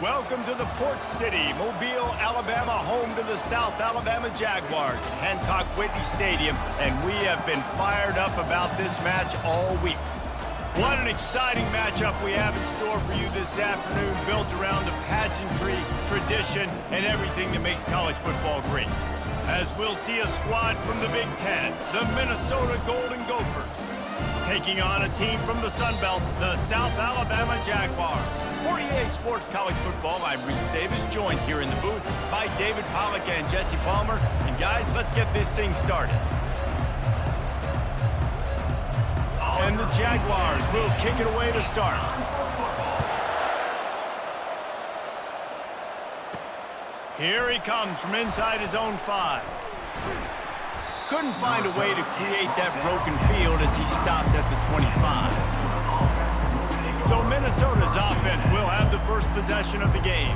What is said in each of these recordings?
Welcome to the Port City, Mobile, Alabama, home to the South Alabama Jaguars, Hancock Whitney Stadium, and we have been fired up about this match all week. What an exciting matchup we have in store for you this afternoon, built around the pageantry, tradition, and everything that makes college football great. As we'll see a squad from the Big Ten, the Minnesota Golden Gophers, taking on a team from the Sun Belt, the South Alabama Jaguars. For EA Sports College Football, I'm Reese Davis, joined here in the booth by David Pollack and Jesse Palmer. And guys, let's get this thing started. And the Jaguars will kick it away to start. Here he comes from inside his own 5. Couldn't find a way to create that broken field as he stopped at the 25. So Minnesota's offense will have the first possession of the game.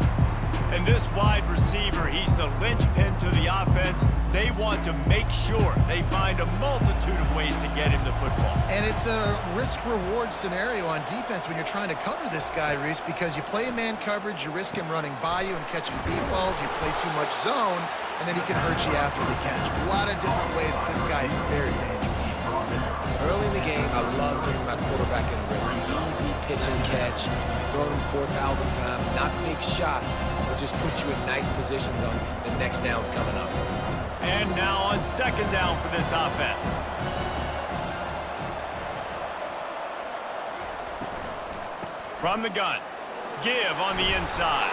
And this wide receiver, he's the linchpin to the offense. They want to make sure they find a multitude of ways to get him the football. And it's a risk-reward scenario on defense when you're trying to cover this guy, Reese, because you play man coverage, you risk him running by you and catching deep balls, you play too much zone, and then he can hurt you after the catch. A lot of different ways that this guy is very dangerous. Early in the game, I love getting my quarterback in a rhythm. Easy pitch and catch. You've thrown him 4,000 times. Not big shots, but just put you in nice positions on the next downs coming up. And now on second down for this offense. From the gun, give on the inside.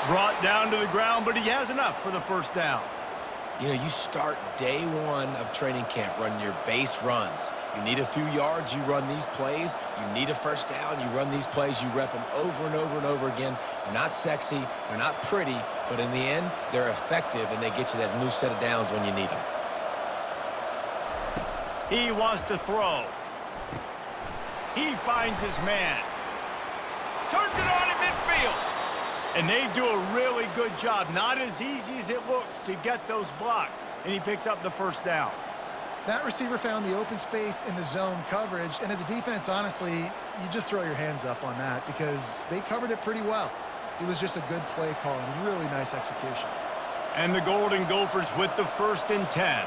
Brought down to the ground, but he has enough for the first down. You know, you start day one of training camp running your base runs. You need a few yards, you run these plays. You need a first down, you run these plays. You rep them over and over and over again. They're not sexy, they're not pretty, but in the end, they're effective, and they get you that new set of downs when you need them. He wants to throw. He finds his man. Turns it on in midfield. And they do a really good job. Not as easy as it looks to get those blocks. And he picks up the first down. That receiver found the open space in the zone coverage. And as a defense, honestly, you just throw your hands up on that because they covered it pretty well. It was just a good play call and really nice execution. And the Golden Gophers with the 1st and 10.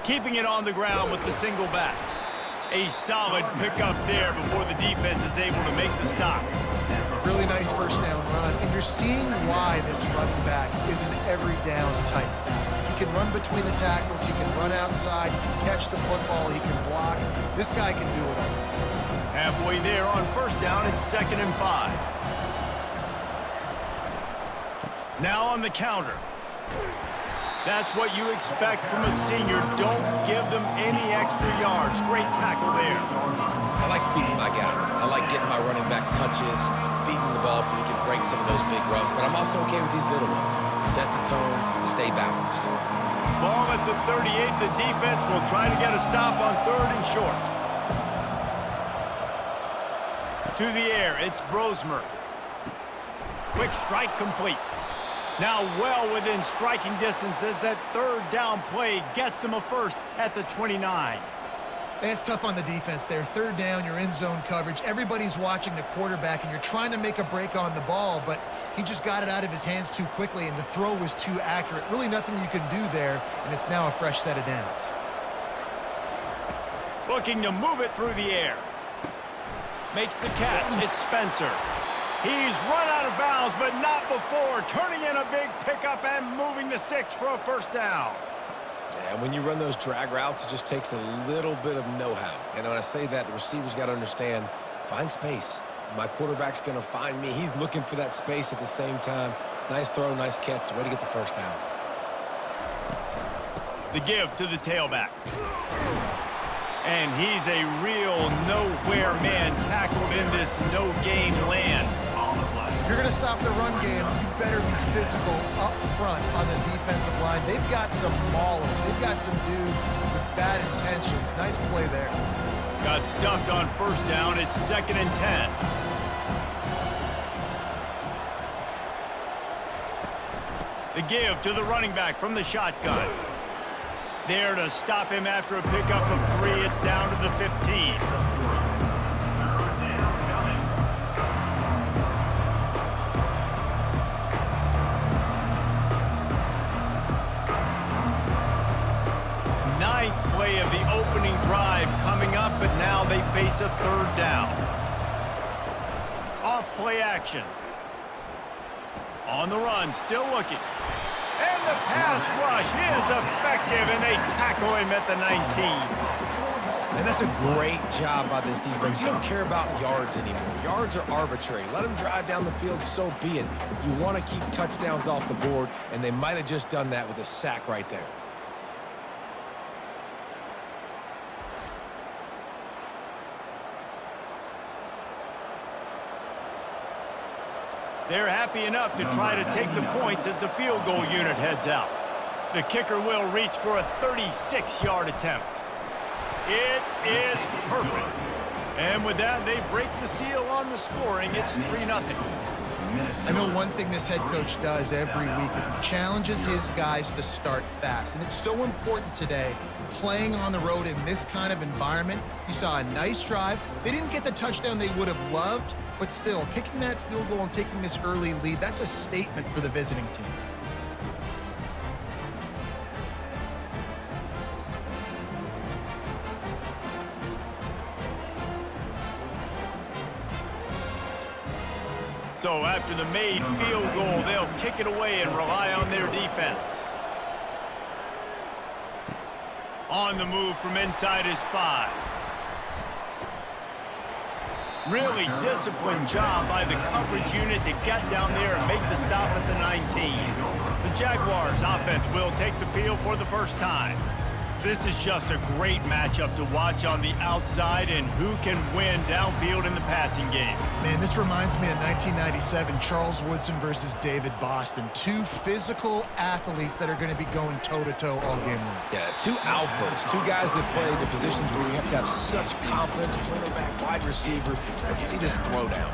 Keeping it on the ground with the single back. A solid pickup there before the defense is able to make the stop. Really nice first down run, and you're seeing why this running back is an every down type back. He can run between the tackles, he can run outside, he can catch the football, he can block. This guy can do it all. Halfway there on first down, it's 2nd and 5. Now on the counter. That's what you expect from a senior. Don't give them any extra yards. Great tackle there. I like feeding my guy. I like getting my running back touches, feeding the ball so he can break some of those big runs. But I'm also okay with these little ones. Set the tone, stay balanced. Ball at the 38. The defense will try to get a stop on 3rd and short. To the air, it's Brosmer. Quick strike complete. Now well within striking distance as that 3rd down play gets him a first at the 29. It's tough on the defense there. 3rd down, you're in zone coverage. Everybody's watching the quarterback, and you're trying to make a break on the ball, but he just got it out of his hands too quickly, and the throw was too accurate. Really nothing you can do there, and it's now a fresh set of downs. Looking to move it through the air. Makes the catch. It's Spencer. He's run out of bounds, but not before. Turning in a big pickup and moving the sticks for a first down. And when you run those drag routes, it just takes a little bit of know-how. And when I say that, the receiver's got to understand, find space. My quarterback's going to find me. He's looking for that space at the same time. Nice throw, nice catch. Way to get the first down. The give to the tailback. And he's a real nowhere man tackled in this no-game land. If you're going to stop the run game, you better be physical up front on the defensive line. They've got some maulers. They've got some dudes with bad intentions. Nice play there. Got stuffed on first down. It's 2nd and 10. The give to the running back from the shotgun. There to stop him after a pickup of 3. It's down to the 15. play of the opening drive coming up, but now they face a third down. Off play action. On the run, still looking. And the pass rush is effective, and they tackle him at the 19. And that's a great job by this defense. You don't care about yards anymore. Yards are arbitrary. Let them drive down the field, so be it. You want to keep touchdowns off the board, and they might have just done that with a sack right there. They're happy enough to try to take the points as the field goal unit heads out. The kicker will reach for a 36-yard attempt. It is perfect. And with that, they break the seal on the scoring. It's 3-0. I know one thing this head coach does every week is he challenges his guys to start fast. And it's so important today, playing on the road in this kind of environment. You saw a nice drive. They didn't get the touchdown they would have loved, but still, kicking that field goal and taking this early lead, that's a statement for the visiting team. So after the made field goal, they'll kick it away and rely on their defense. On the move from inside his 5. Really disciplined job by the coverage unit to get down there and make the stop at the 19. The Jaguars offense will take the field for the first time. This is just a great matchup to watch on the outside and who can win downfield in the passing game. Man, this reminds me of 1997, Charles Woodson versus David Boston. Two physical athletes that are going to be going toe-to-toe all game long. Yeah, two alphas, two guys that play the positions where you have to have such confidence, quarterback, wide receiver. Let's see this throwdown.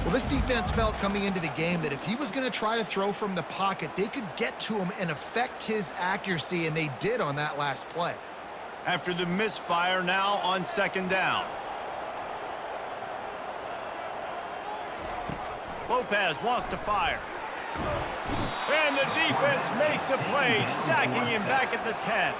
Well, this defense felt coming into the game that if he was going to try to throw from the pocket, they could get to him and affect his accuracy, and they did on that last play. After the misfire, now on second down. Lopez wants to fire. And the defense makes a play, sacking him back at the 10.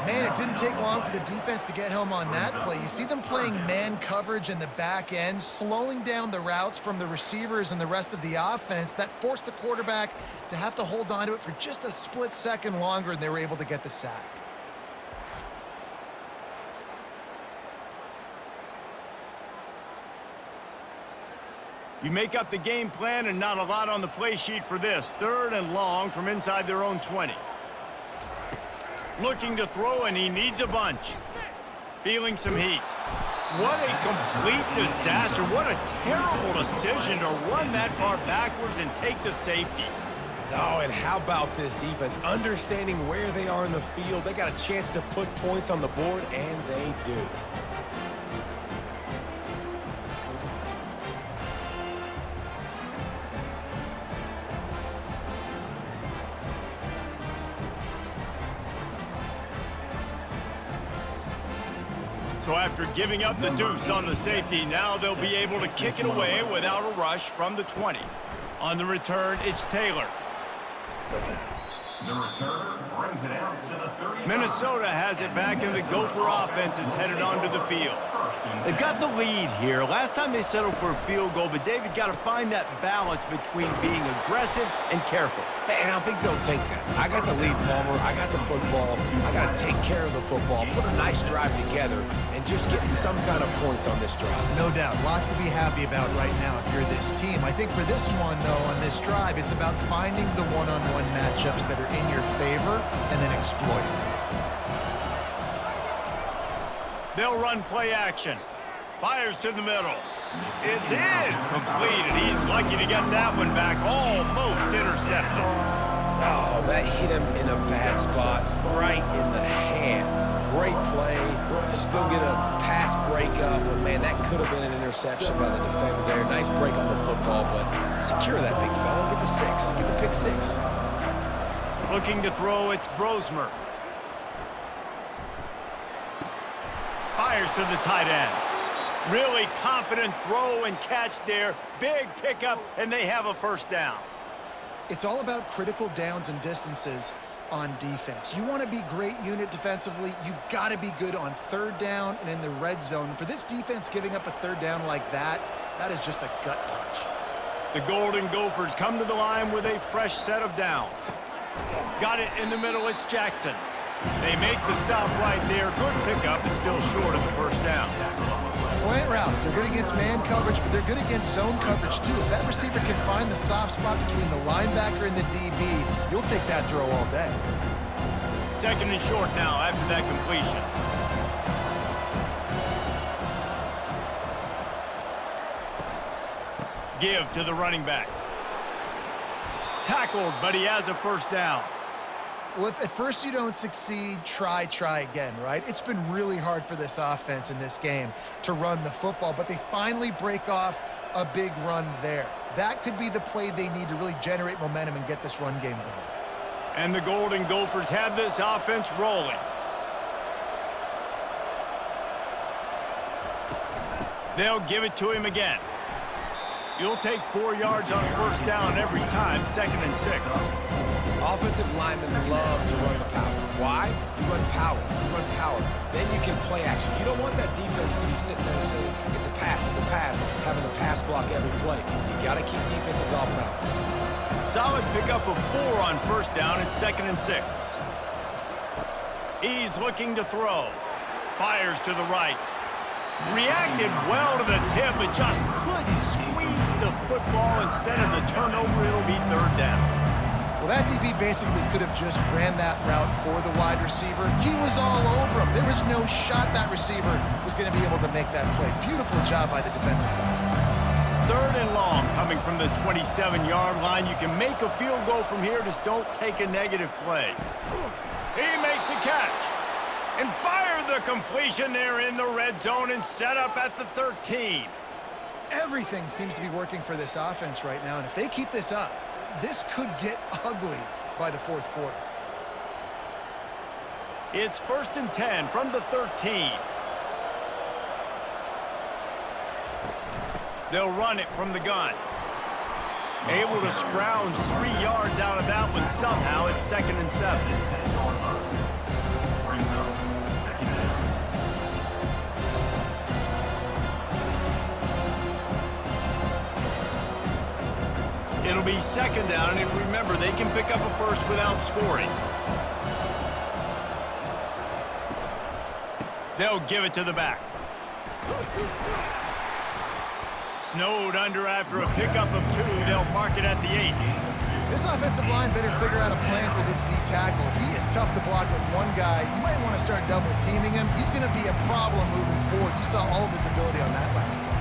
Man, it didn't take long for the defense to get home on that play. You see them playing man coverage in the back end, slowing down the routes from the receivers and the rest of the offense. That forced the quarterback to have to hold on to it for just a split second longer, and they were able to get the sack. You make up the game plan and not a lot on the play sheet for this. 3rd and long from inside their own 20. Looking to throw, and he needs a bunch. Feeling some heat. What a complete disaster. What a terrible decision to run that far backwards and take the safety. Oh, and how about this defense? Understanding where they are in the field. They got a chance to put points on the board, and they do. So after giving up the deuce on the safety, now they'll be able to kick it away without a rush from the 20. On the return, it's Taylor. The return brings it out to the 30. Minnesota has it back, and the Gopher offense is headed onto the field. They've got the lead here. Last time they settled for a field goal, but David got to find that balance between being aggressive and careful. And I think they'll take that. I got the lead, Palmer. I got the football. I got to take care of the football, put a nice drive together, and just get some kind of points on this drive. No doubt. Lots to be happy about right now if you're this team. I think for this one, though, on this drive, it's about finding the one-on-one matchups that are in your favor and then exploiting. They'll run play action. Fires to the middle. It's in. Completed. He's lucky to get that one back. Almost intercepted. Oh, that hit him in a bad spot, right in the hands. Great play. You still get a pass breakup, but man, that could have been an interception by the defender there. Nice break on the football, but secure that big fella. Get the 6. Get the pick 6. Looking to throw, it's Brosmer. Fires to the tight end. Really confident throw and catch there. Big pickup, and they have a first down. It's all about critical downs and distances. on defense. You want to be great unit defensively, you've got to be good on third down and in the red zone. For this defense giving up a third down like that, that is just a gut punch. The Golden Gophers come to the line with a fresh set of downs. Got it in the middle, it's Jackson. They make the stop right there. Good pickup, but still short of the first down. Slant routes, they're good against man coverage, but they're good against zone coverage too. If that receiver can find the soft spot between the linebacker and the DB, you'll take that throw all day. Second and short now after that completion. Give to the running back. Tackled, but he has a first down. Well, if at first you don't succeed, try again, right? It's been really hard for this offense in this game to run the football, but they finally break off a big run there. That could be the play they need to really generate momentum and get this run game going. And the Golden Gophers have this offense rolling. They'll give it to him again. You'll take 4 yards on first down every time, 2nd and 6. Offensive linemen love to run the power. Why? You run power. You run power. Then you can play action. You don't want that defense to be sitting there saying, it's a pass, having the pass block every play. You got to keep defenses off balance. Solid pickup of 4 on first down at 2nd and 6. He's looking to throw. Fires to the right. Reacted well to the tip, but just couldn't squeeze the football. Instead of the turnover, it'll be third down. Well, that DB basically could have just ran that route for the wide receiver. He was all over him. There was no shot that receiver was going to be able to make that play. Beautiful job by the defensive back. Third and long coming from the 27-yard line. You can make a field goal from here. Just don't take a negative play. He makes a catch. And fire the completion there in the red zone and set up at the 13. Everything seems to be working for this offense right now, and if they keep this up, this could get ugly by the fourth quarter. It's 1st and 10 from the 13. They'll run it from the gun. Able to scrounge 3 yards out of that one somehow. It's 2nd and 7. It'll be 2nd down, and remember, they can pick up a first without scoring. They'll give it to the back. Snowed under after a pickup of 2. They'll mark it at the 8. This offensive line better figure out a plan for this D tackle. He is tough to block with one guy. You might want to start double teaming him. He's going to be a problem moving forward. You saw all of his ability on that last play.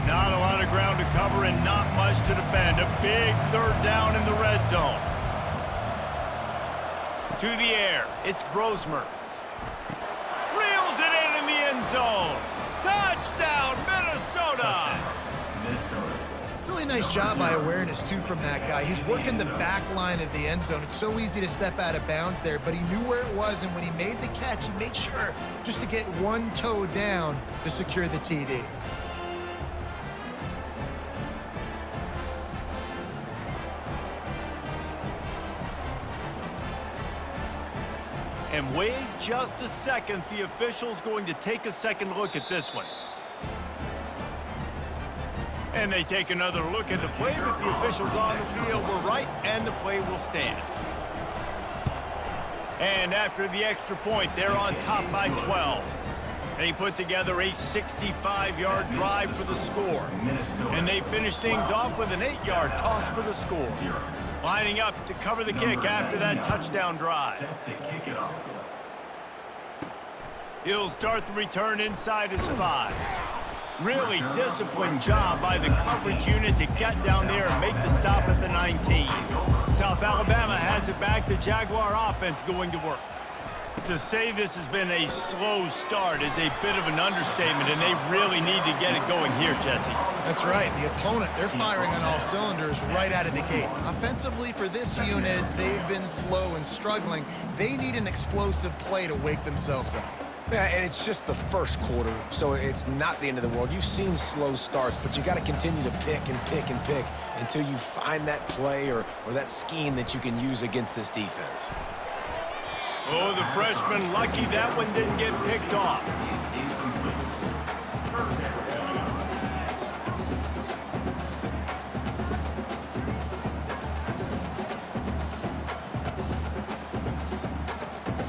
Not a lot of ground to cover and not much to defend. A big third down in the red zone. To the air, it's Brosmer. Reels it in the end zone. Touchdown, Minnesota! Really nice job by awareness, too, from that guy. He's working the back line of the end zone. It's so easy to step out of bounds there, but he knew where it was, and when he made the catch, he made sure just to get one toe down to secure the TD. And wait just a second. The official's going to take a second look at this one. And they take another look at the play, but the officials on the field were right, and the play will stand. And after the extra point, they're on top by 12. They put together a 65-yard drive for the score. And they finish things off with an 8-yard toss for the score. Lining up to cover the kick after that touchdown drive. He'll start the return inside his 5. Really disciplined job by the coverage unit to get down there and make the stop at the 19. South Alabama has it back. The Jaguar offense going to work. To say this has been a slow start is a bit of an understatement, and they really need to get it going here, Jesse. That's right. The opponent, they're firing on all cylinders right out of the gate. Offensively, for this unit, they've been slow and struggling. They need an explosive play to wake themselves up. Yeah, and it's just the first quarter, so it's not the end of the world. You've seen slow starts, but you got to continue to pick and pick and pick until you find that play or that scheme that you can use against this defense. Oh, the freshman lucky that one didn't get picked off.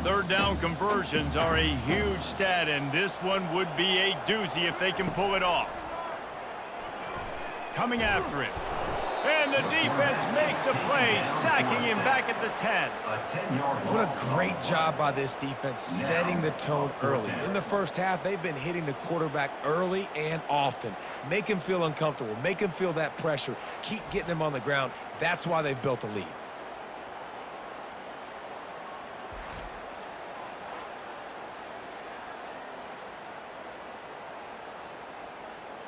Third down conversions are a huge stat, and this one would be a doozy if they can pull it off. Coming after him. And the defense makes a play, sacking him back at the 10. What a great job by this defense setting the tone early. In the first half, they've been hitting the quarterback early and often. Make him feel uncomfortable. Make him feel that pressure. Keep getting him on the ground. That's why they've built a lead.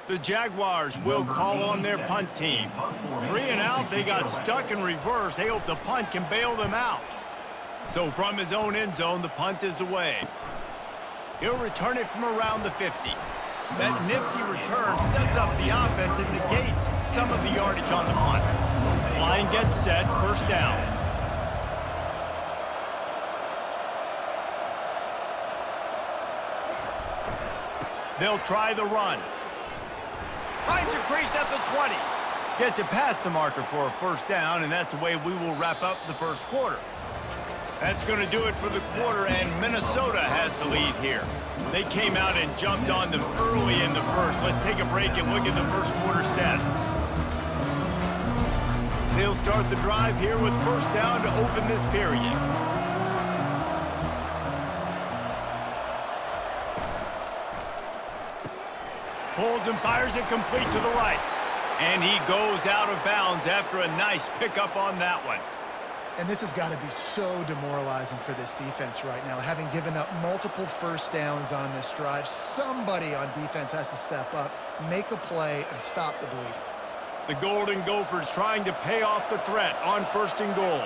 The Jaguars will call on their punt team. 3 and out, they got stuck in reverse. They hope the punt can bail them out. So from his own end zone, the punt is away. He'll return it from around the 50. That nifty return sets up the offense and negates some of the yardage on the punt. Line gets set, first down. They'll try the run. Finds a crease at the 20. Gets it past the marker for a first down, and that's the way we will wrap up the first quarter. That's going to do it for the quarter, and Minnesota has the lead here. They came out and jumped on them early in the first. Let's take a break and look at the first quarter stats. They'll start the drive here with first down to open this period. Pulls and fires it complete to the right. And he goes out of bounds after a nice pickup on that one. And this has got to be so demoralizing for this defense right now. Having given up multiple first downs on this drive, somebody on defense has to step up, make a play, and stop the bleeding. The Golden Gophers trying to pay off the threat on first and goal.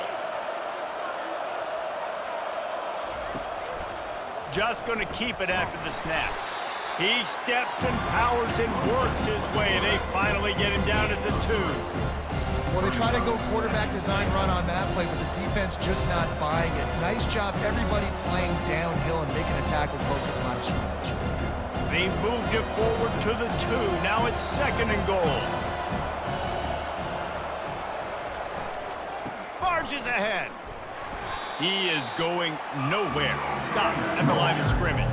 Just going to keep it after the snap. He steps and powers and works his way. They finally get him down at the 2. Well, they try to go quarterback design run on that play, but the defense just not buying it. Nice job, everybody playing downhill and making a tackle close to the line of scrimmage. They moved it forward to the 2. Now it's second and goal. Barges ahead. He is going nowhere. Stop at the line of scrimmage.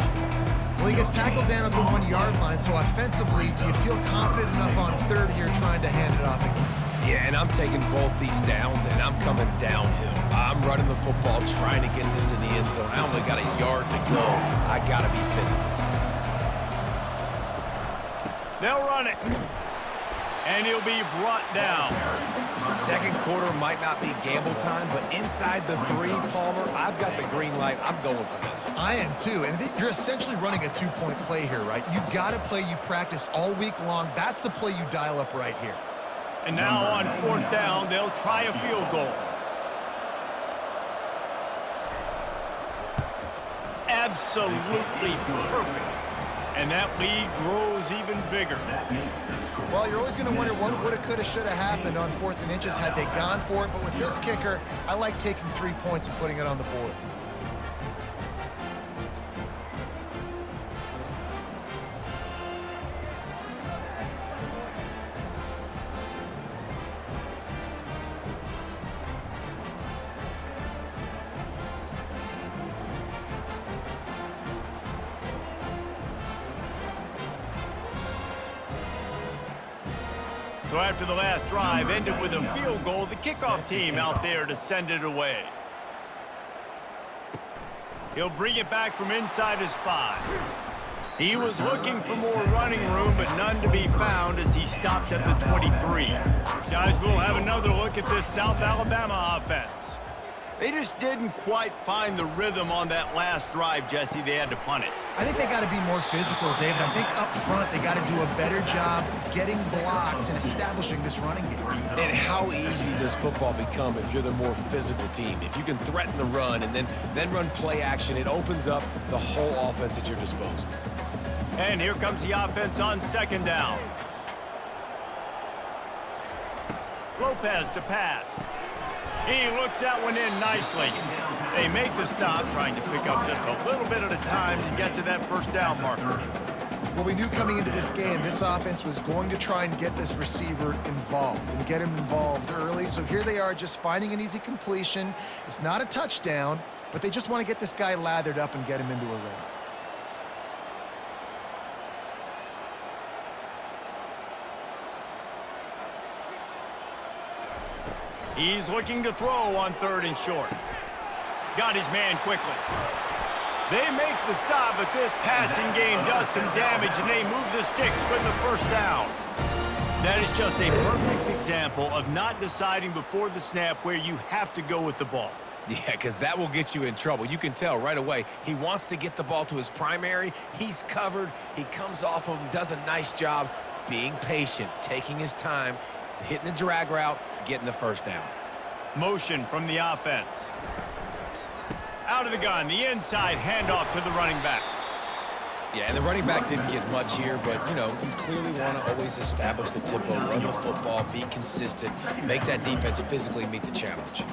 Well, he gets tackled down at the 1-yard line, so offensively, do you feel confident enough on third here trying to hand it off again? Yeah, and I'm taking both these downs, and I'm coming downhill. I'm running the football, trying to get this in the end zone. I only got a yard to go. I got to be physical. They'll run it. And he'll be brought down. Second quarter might not be gamble time, but inside the 3, Palmer, I've got the green light. I'm going for this. I am too, and you're essentially running a 2-point play here, right? You've got a play you practiced all week long. That's the play you dial up right here. And now on fourth down, they'll try a field goal. Absolutely perfect. And that lead grows even bigger. Well, you're always going to wonder what woulda, coulda, shoulda happened on 4th and inches had they gone for it. But with this kicker, I like taking 3 points and putting it on the board. So after the last drive ended with a field goal, the kickoff team out there to send it away. He'll bring it back from inside his 5. He was looking for more running room, but none to be found as he stopped at the 23. Guys, we'll have another look at this South Alabama offense. They just didn't quite find the rhythm on that last drive, Jesse. They had to punt it. I think they got to be more physical, David. I think up front they got to do a better job getting blocks and establishing this running game. And how easy does football become if you're the more physical team? If you can threaten the run and then run play action, it opens up the whole offense at your disposal. And here comes the offense on second down. Lopez to pass. He looks that one in nicely. They make the stop, trying to pick up just a little bit at a time to get to that first down marker. Well, we knew coming into this game, this offense was going to try and get this receiver involved and get him involved early. So here they are just finding an easy completion. It's not a touchdown, but they just want to get this guy lathered up and get him into a rhythm. He's looking to throw on third and short. Got his man quickly. They make the stop, but this passing game does some damage, and they move the sticks with the first down. That is just a perfect example of not deciding before the snap where you have to go with the ball. Yeah, because that will get you in trouble. You can tell right away he wants to get the ball to his primary. He's covered. He comes off of him, does a nice job being patient, taking his time, hitting the drag route, getting the first down. Motion from the offense. Out of the gun, the inside handoff to the running back. Yeah, and the running back didn't get much here, but, you know, you clearly want to always establish the tempo, run the football, be consistent, make that defense physically meet the challenge.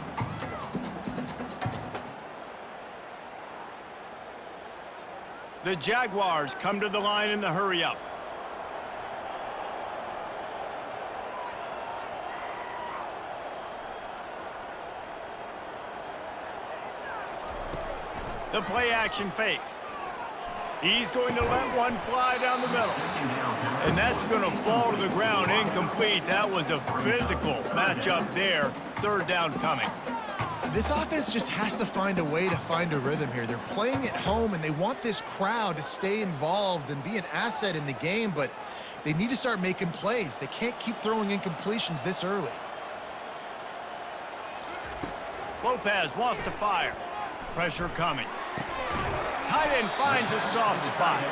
The Jaguars come to the line in the hurry-up. The play-action fake. He's going to let one fly down the middle. And that's going to fall to the ground incomplete. That was a physical matchup there. Third down coming. This offense just has to find a way to find a rhythm here. They're playing at home, and they want this crowd to stay involved and be an asset in the game, but they need to start making plays. They can't keep throwing incompletions this early. Lopez wants to fire. Pressure coming. Tight end finds a soft spot.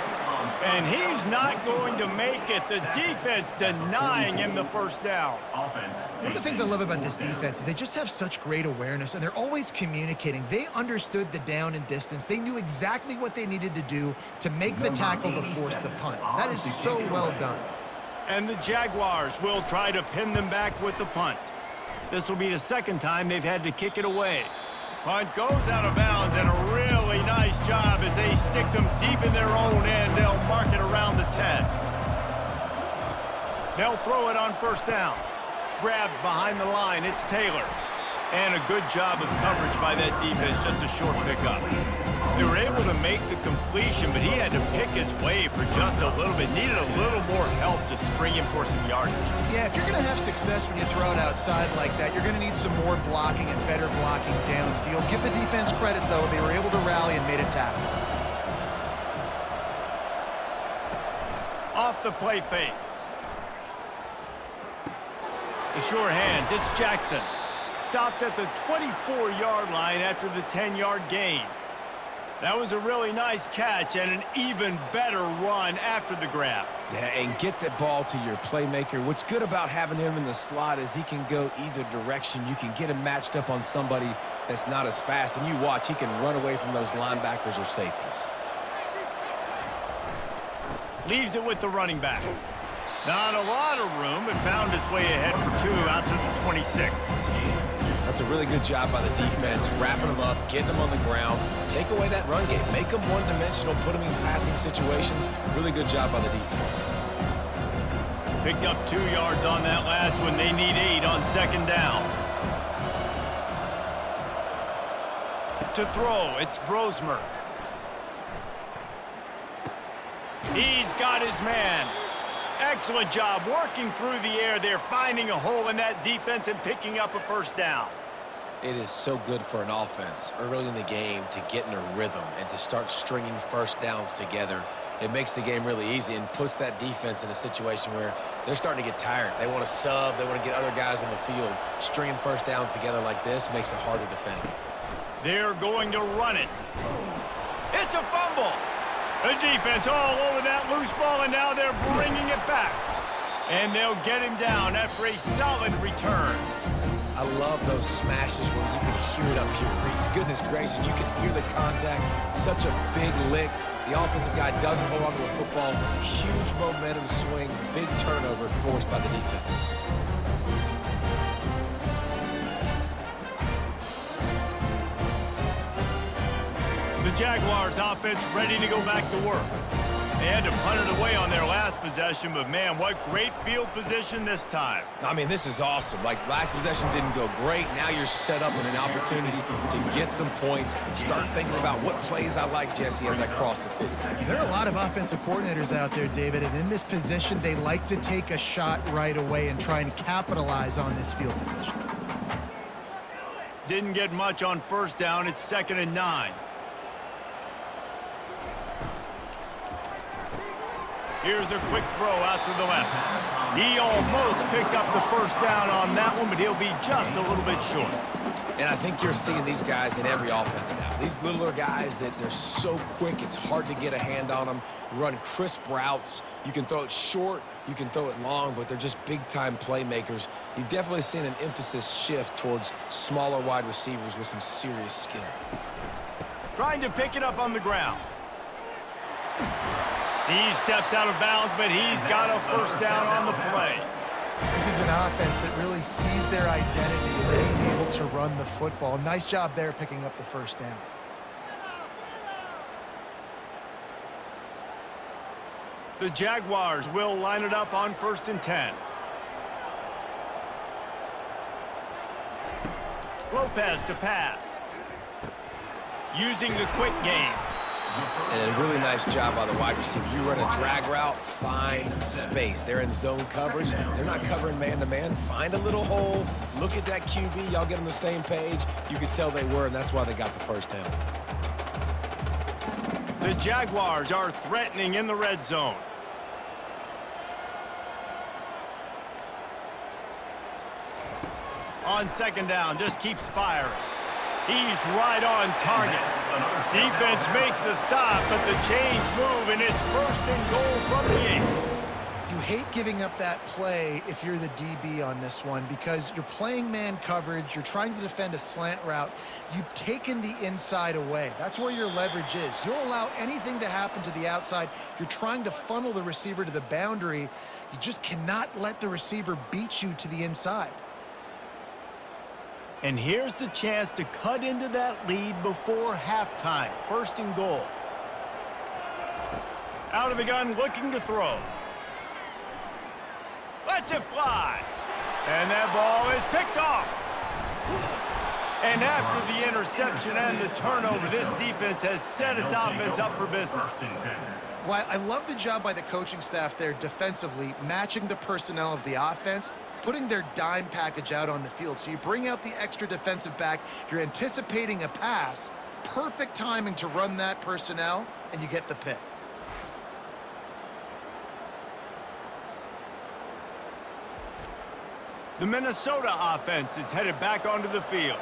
And he's not going to make it. The defense denying him the first down. One of the things I love about this defense is they just have such great awareness, and they're always communicating. They understood the down and distance. They knew exactly what they needed to do to make the tackle to force the punt. That is so well done. And the Jaguars will try to pin them back with the punt. This will be the second time they've had to kick it away. Punt goes out of bounds, and a really nice job as they stick them deep in their own end. They'll mark it around the 10. They'll throw it on first down. Grabbed behind the line, it's Taylor. And a good job of coverage by that defense, just a short pickup. They were able to make the completion, but he had to pick his way for just a little bit. Needed a little more help to spring him for some yardage. Yeah, if you're going to have success when you throw it outside like that, you're going to need some more blocking and better blocking downfield. Give the defense credit, though. They were able to rally and made a tackle. Off the play fake. The sure hands, it's Jackson. Stopped at the 24-yard line after the 10-yard gain. That was a really nice catch and an even better run after the grab. Yeah, and get the ball to your playmaker. What's good about having him in the slot is he can go either direction. You can get him matched up on somebody that's not as fast, and you watch, he can run away from those linebackers or safeties. Leaves it with the running back. Not a lot of room, but found his way ahead for two out to the 26. That's a really good job by the defense, wrapping them up, getting them on the ground. Take away that run game. Make them one-dimensional, put them in passing situations. Really good job by the defense. Picked up 2 yards on that last one. They need 8 on second down. To throw, it's Brosmer. He's got his man. Excellent job working through the air there, finding a hole in that defense and picking up a first down. It is so good for an offense early in the game to get in a rhythm and to start stringing first downs together. It makes the game really easy and puts that defense in a situation where they're starting to get tired. They want to sub. They want to get other guys in the field. Stringing first downs together like this makes it hard to defend. They're going to run it. It's a fumble. The defense all over that loose ball, and now they're bringing it back. And they'll get him down after a solid return. I love those smashes where you can hear it up here, Reese. Goodness gracious, you can hear the contact. Such a big lick. The offensive guy doesn't hold on to the football. Huge momentum swing, big turnover forced by the defense. The Jaguars offense ready to go back to work. They had to punt it away on their last possession, but man, what great field position this time. I mean, this is awesome. Like, last possession didn't go great. Now you're set up in an opportunity to get some points. Start thinking about what plays I like, Jesse, as I cross the 50. There are a lot of offensive coordinators out there, David, and in this position, they like to take a shot right away and try and capitalize on this field position. Didn't get much on first down. It's 2nd and 9. Here's a quick throw out to the left. He almost picked up the first down on that one, but he'll be just a little bit short. And I think you're seeing these guys in every offense now. These littler guys that they're so quick, it's hard to get a hand on them. Run crisp routes. You can throw it short, you can throw it long, but they're just big-time playmakers. You've definitely seen an emphasis shift towards smaller wide receivers with some serious skill. Trying to pick it up on the ground. He steps out of bounds, but he's got a first down on the play. This is an offense that really sees their identity as being able to run the football. Nice job there picking up the first down. The Jaguars will line it up on 1st and 10. Lopez to pass. Using the quick game. And a really nice job by the wide receiver. You run a drag route, find space. They're in zone coverage. They're not covering man-to-man. Find a little hole. Look at that QB. Y'all get on the same page. You could tell they were, and that's why they got the first down. The Jaguars are threatening in the red zone. On 2nd down, just keeps firing. He's right on target. Defense makes a stop, but the chains move, and it's 1st and goal from the 8. You hate giving up that play if you're the DB on this one because you're playing man coverage, you're trying to defend a slant route. You've taken the inside away. That's where your leverage is. You'll allow anything to happen to the outside. You're trying to funnel the receiver to the boundary. You just cannot let the receiver beat you to the inside. And here's the chance to cut into that lead before halftime. 1st and goal. Out of the gun, looking to throw. Lets it fly. And that ball is picked off. And after the interception and the turnover, this defense has set its offense up for business. Well, I love the job by the coaching staff there defensively, matching the personnel of the offense, putting their dime package out on the field. So you bring out the extra defensive back, you're anticipating a pass, perfect timing to run that personnel, and you get the pick. The Minnesota offense is headed back onto the field.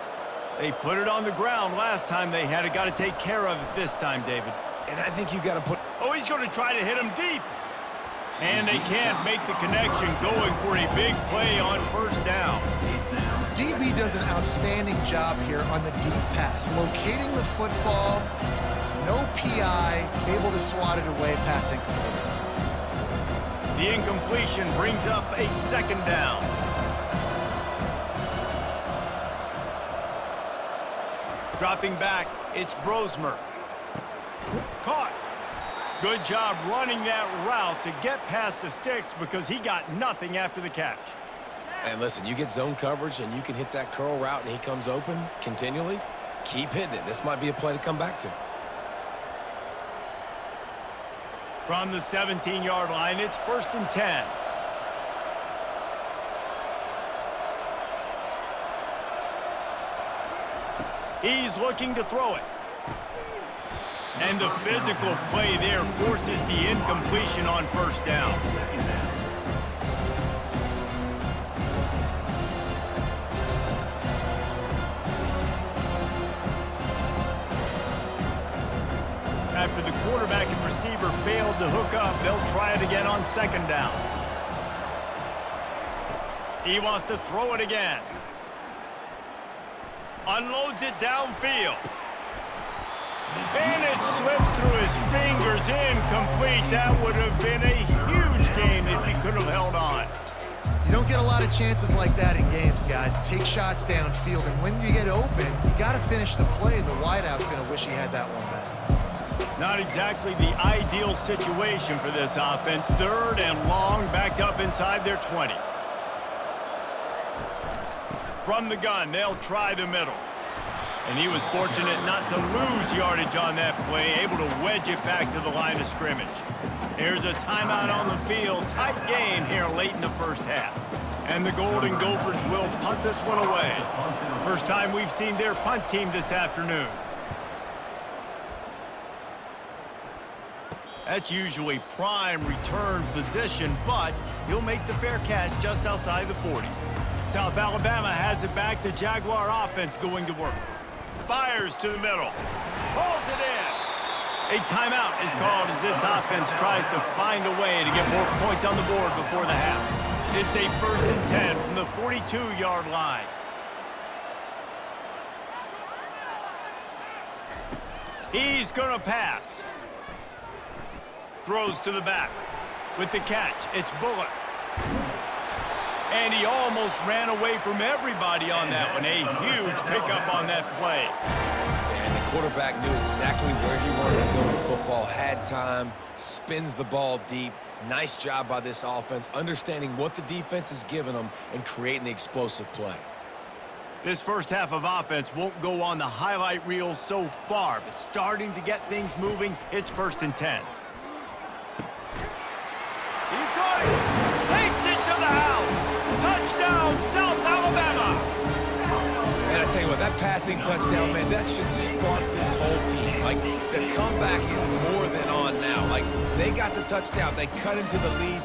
They put it on the ground last time they had it. Got to take care of it this time, David. And I think you got to put... Oh, he's going to try to hit him deep. And they can't make the connection, going for a big play on 1st down. DB does an outstanding job here on the deep pass, locating the football, no PI, able to swat it away, passing. The incompletion brings up a 2nd down. Dropping back, it's Brosmer. Caught. Good job running that route to get past the sticks because he got nothing after the catch. And listen, you get zone coverage and you can hit that curl route and he comes open continually. Keep hitting it. This might be a play to come back to. From the 17-yard line, it's 1st and 10. He's looking to throw it. And the physical play there forces the incompletion on 1st down. after the quarterback and receiver failed to hook up. They'll try it again on second down. He wants to throw it again. Unloads it downfield. And it slips through his fingers, incomplete. That would have been a huge game if he could have held on. You don't get a lot of chances like that in games, guys. Take shots downfield, and when you get open, you got to finish the play, and the wideout's going to wish he had that one back. Not exactly the ideal situation for this offense. Third and long, backed up inside their 20. From the gun, they'll try the middle. And he was fortunate not to lose yardage on that play, able to wedge it back to the line of scrimmage. Here's a timeout on the field. Tight game here late in the first half. And the Golden Gophers will punt this one away. First time we've seen their punt team this afternoon. That's usually prime return position, but he'll make the fair catch just outside the 40. South Alabama has it back. The Jaguar offense going to work. Fires to the middle. Pulls it in. A timeout is called as this offense tries to find a way to get more points on the board before the half. It's a 1st and 10 from the 42-yard line. He's going to pass. Throws to the back. With the catch, it's Bullock. And he almost ran away from everybody on that one. A huge pickup on that play. And the quarterback knew exactly where he wanted to go with the football, had time, spins the ball deep. Nice job by this offense, understanding what the defense is giving them and creating the explosive play. This first half of offense won't go on the highlight reel so far, but starting to get things moving, it's 1st and 10. He got it! Takes it to the house! Touchdown, South Alabama! And I tell you what, that passing touchdown, man, that should spark this whole team. Like, the comeback is more than on now. Like, they got the touchdown. They cut into the lead.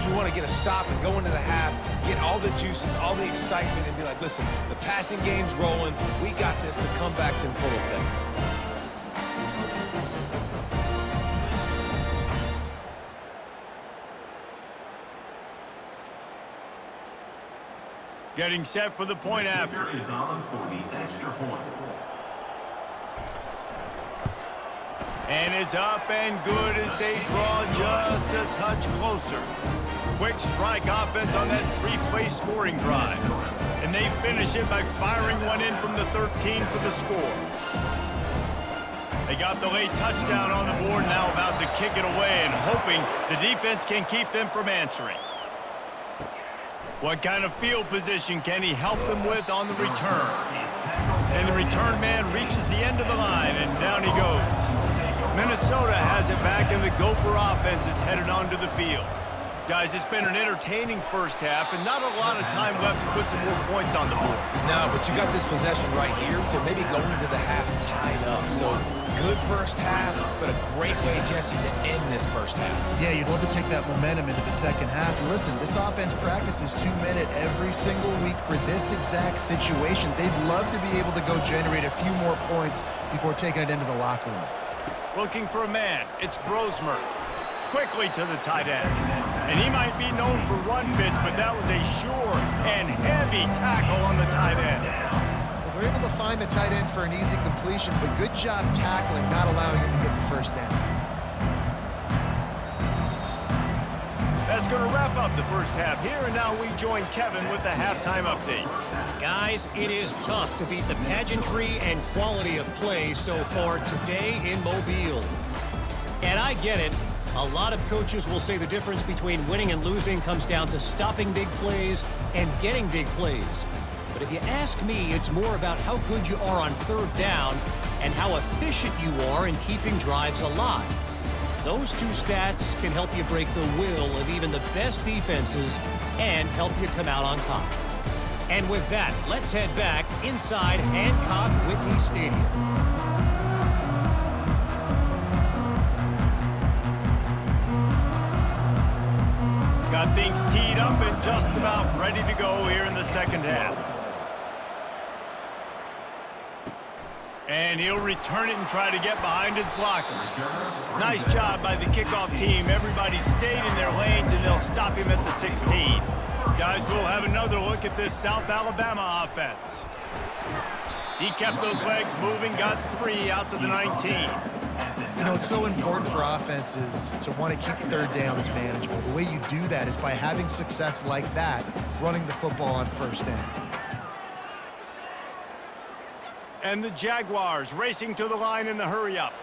You want to get a stop and go into the half, get all the juices, all the excitement, and be like, listen, the passing game's rolling. We got this. The comeback's in full effect. Getting set for the point after. Is on for the extra point. And it's up and good as they draw just a touch closer. Quick strike offense on that 3-play scoring drive. And they finish it by firing one in from the 13 for the score. They got the late touchdown on the board, now about to kick it away and hoping the defense can keep them from answering. What kind of field position can he help them with on the return? And the return man reaches the end of the line, and down he goes. Minnesota has it back, and the Gopher offense is headed onto the field. Guys, it's been an entertaining first half, and not a lot of time left to put some more points on the board. No, but you got this possession right here to maybe go into the half tied up. So, good first half, but a great way, Jesse, to end this first half. Yeah, you'd love to take that momentum into the second half. And listen, this offense practices 2-minute every single week for this exact situation. They'd love to be able to go generate a few more points before taking it into the locker room. Looking for a man, it's Brosmer. Quickly to the tight end. And he might be known for run fits, but that was a sure and heavy tackle on the tight end. Well, they're able to find the tight end for an easy completion, but good job tackling, not allowing him to get the first down. That's going to wrap up the first half here, and now we join Kevin with the halftime update. Guys, it is tough to beat the pageantry and quality of play so far today in Mobile. And I get it. A lot of coaches will say the difference between winning and losing comes down to stopping big plays and getting big plays. But if you ask me, it's more about how good you are on third down and how efficient you are in keeping drives alive. Those two stats can help you break the will of even the best defenses and help you come out on top. And with that, let's head back inside Hancock Whitney Stadium. Got things teed up and just about ready to go here in the second half. And he'll return it and try to get behind his blockers. Nice job by the kickoff team. Everybody stayed in their lanes, and they'll stop him at the 16. Guys, we'll have another look at this South Alabama offense. He kept those legs moving, got 3 out to the 19. You know, it's so important for offenses to want to keep third downs manageable. The way you do that is by having success like that, running the football on first down. And the Jaguars racing to the line in the hurry-up.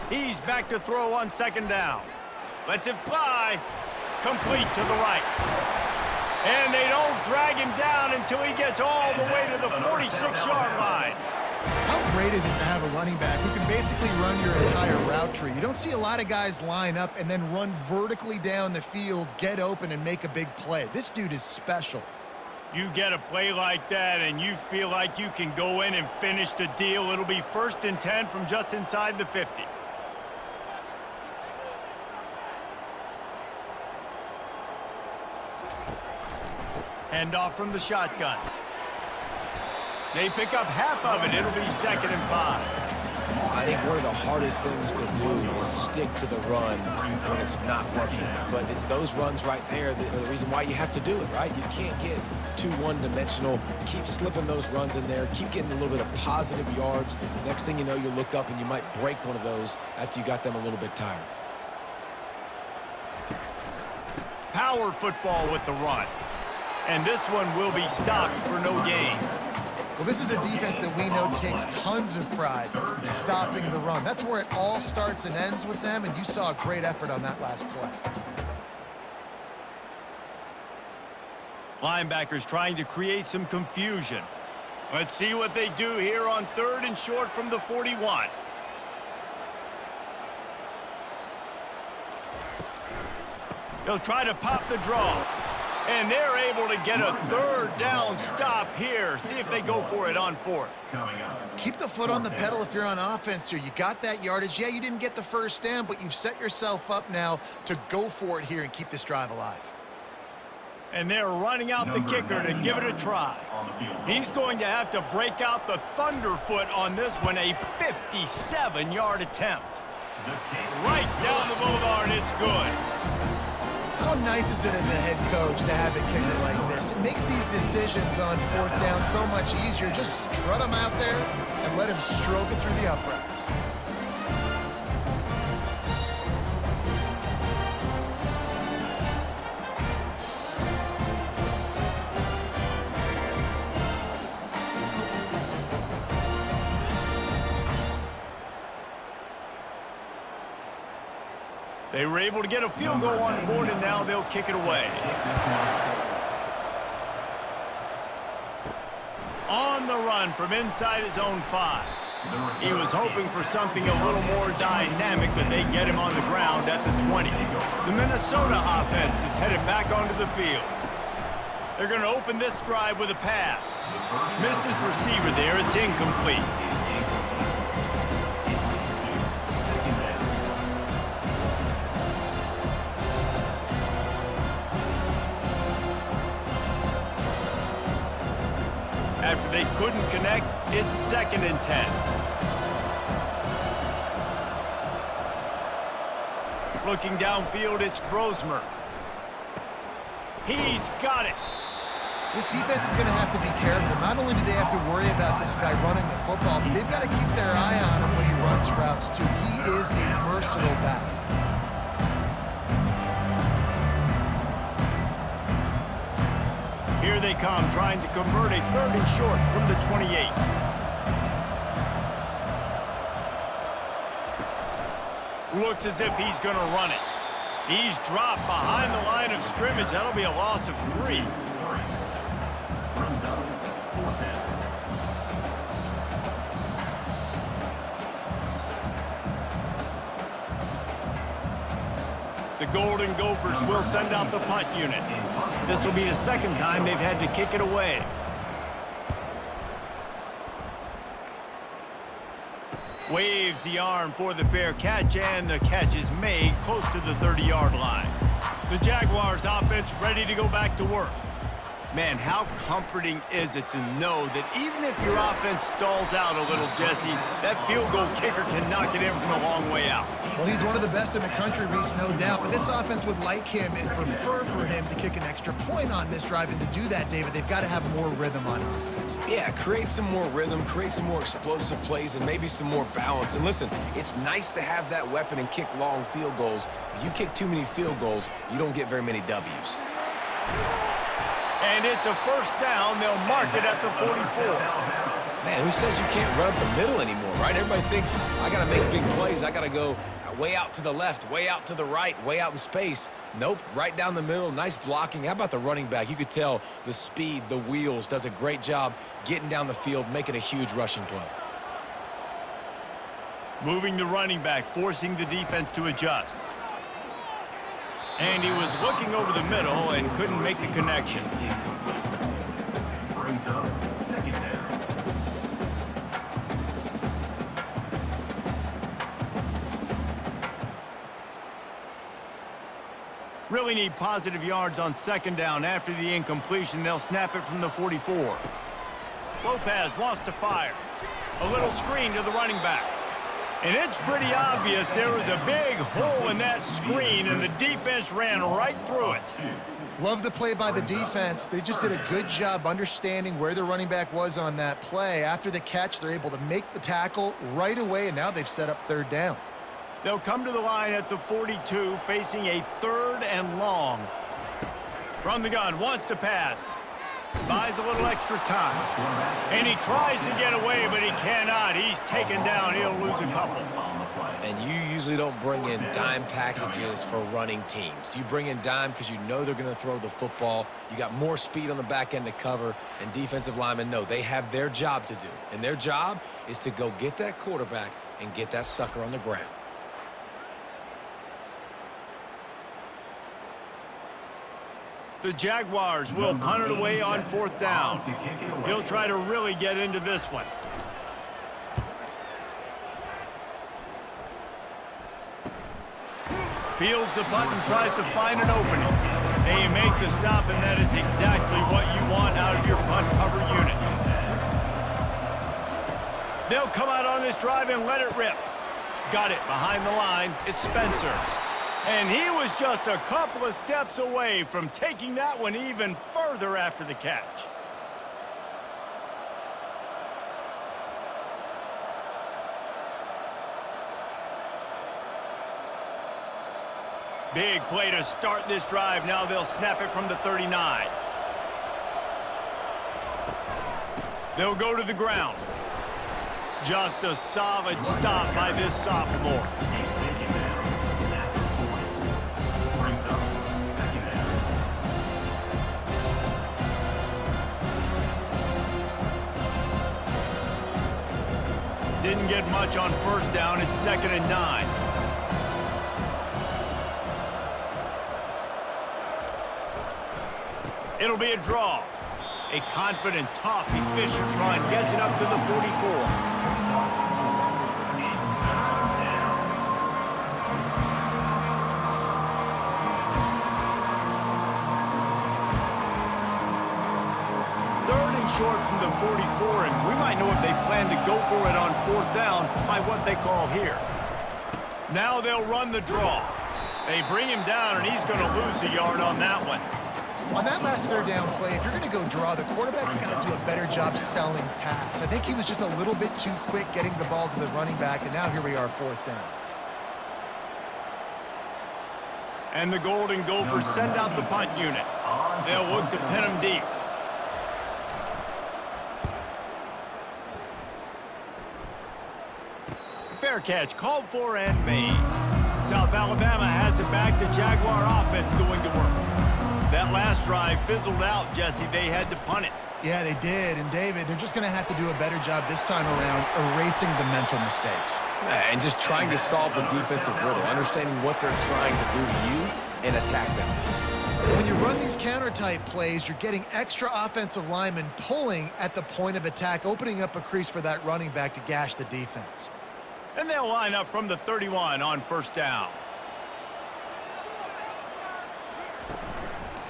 He's back to throw on second down. Lets it fly. Complete to the right. And they don't drag him down until he gets all the way to the 46-yard line. How great is it to have a running back who can basically run your entire route tree? You don't see a lot of guys line up and then run vertically down the field, get open, and make a big play. This dude is special. You get a play like that and you feel like you can go in and finish the deal. It'll be 1st and 10 from just inside the 50. Handoff from the shotgun. They pick up half of it. It'll be 2nd and 5. I think one of the hardest things to do is stick to the run when it's not working. But it's those runs right there that are the reason why you have to do it, right? You can't get too one-dimensional. Keep slipping those runs in there. Keep getting a little bit of positive yards. Next thing you know, you look up and you might break one of those after you got them a little bit tired. Power football with the run. And this one will be stopped for no gain. Well, this is a defense that we know takes tons of pride stopping the run. That's where it all starts and ends with them, and you saw a great effort on that last play. Linebackers trying to create some confusion. Let's see what they do here on 3rd and short from the 41. They'll try to pop the draw. And they're able to get a 3rd down stop here. See if they go for it on 4th. Keep the foot on the pedal if you're on offense here. You got that yardage. Yeah, you didn't get the 1st down, but you've set yourself up now to go for it here and keep this drive alive. And they're running out the kicker to give it a try. He's going to have to break out the thunderfoot on this one, a 57-yard attempt. Right down the boulevard, it's good. How nice is it as a head coach to have a kicker like this? It makes these decisions on 4th down so much easier. Just strut him out there and let him stroke it through the uprights. They were able to get a field goal on the board, and now they'll kick it away. On the run from inside his own 5. He was hoping for something a little more dynamic, but they get him on the ground at the 20. The Minnesota offense is headed back onto the field. They're going to open this drive with a pass. Missed his receiver there. It's incomplete. After they couldn't connect, it's 2nd and 10. Looking downfield, it's Brosmer. He's got it. This defense is going to have to be careful. Not only do they have to worry about this guy running the football, but they've got to keep their eye on him when he runs routes, too. He is a versatile back. Here they come, trying to convert a 3rd and short from the 28. Looks as if he's going to run it. He's dropped behind the line of scrimmage. That'll be a loss of 3. The Golden Gophers will send out the punt unit. This will be the 2nd time they've had to kick it away. Waves the arm for the fair catch, and the catch is made close to the 30-yard line. The Jaguars offense ready to go back to work. Man, how comforting is it to know that even if your offense stalls out a little, Jesse, that field goal kicker can knock it in from a long way out. Well, he's one of the best in the country, Reese, no doubt. But this offense would like him and prefer for him to kick an extra point on this drive. And to do that, David, they've got to have more rhythm on offense. Yeah, create some more rhythm, create some more explosive plays, and maybe some more balance. And listen, it's nice to have that weapon and kick long field goals. If you kick too many field goals, you don't get very many W's. And it's a first down. They'll mark it at the 44. Man, who says you can't run up the middle anymore, right? Everybody thinks, I got to make big plays. I got to go way out to the left, way out to the right, way out in space. Nope, right down the middle. Nice blocking. How about the running back? You could tell the speed, the wheels, does a great job getting down the field, making a huge rushing play. Moving the running back, forcing the defense to adjust. And he was looking over the middle and couldn't make the connection. Brings up second down. Really need positive yards on second down. After the incompletion, they'll snap it from the 44. Lopez wants to fire. A little screen to the running back. And it's pretty obvious there was a big hole in that screen, and the defense ran right through it. Love the play by the defense. They just did a good job understanding where the running back was on that play. After the catch, they're able to make the tackle right away, and now they've set up third down. They'll come to the line at the 42, facing a 3rd and long. From the gun, wants to pass. Buys a little extra time. And he tries to get away, but he cannot. He's taken down. He'll lose a couple. And you usually don't bring in dime packages for running teams. You bring in dime because you know they're going to throw the football. You got more speed on the back end to cover, and defensive linemen know they have their job to do. And their job is to go get that quarterback and get that sucker on the ground. The Jaguars will punt it away on 4th down. He'll try to really get into this one. Fields the punt and tries to find an opening. They make the stop, and that is exactly what you want out of your punt cover unit. They'll come out on this drive and let it rip. Got it behind the line. It's Spencer. And he was just a couple of steps away from taking that one even further after the catch. Big play to start this drive. Now they'll snap it from the 39. They'll go to the ground. Just a solid stop by this sophomore. Didn't get much on first down. It's 2nd and 9. It'll be a draw. A confident, tough, efficient run gets it up to the 44. Short from the 44, and we might know if they plan to go for it on 4th down by what they call here. Now they'll run the draw. They bring him down, and he's going to lose a yard on that one. On that last 3rd down play, if you're going to go draw, the quarterback's got to do a better job selling pass. I think he was just a little bit too quick getting the ball to the running back, and now here we are, 4th down. And the Golden Gophers send out the punt unit. They'll look to pin him deep. Fair catch, called for and made. South Alabama has it back. The Jaguar offense going to work. That last drive fizzled out, Jesse. They had to punt it. Yeah, they did. And, David, they're just going to have to do a better job this time around erasing the mental mistakes. And just trying to solve the defensive riddle, understanding what they're trying to do to you and attack them. When you run these counter-type plays, you're getting extra offensive linemen pulling at the point of attack, opening up a crease for that running back to gash the defense. And they'll line up from the 31 on first down.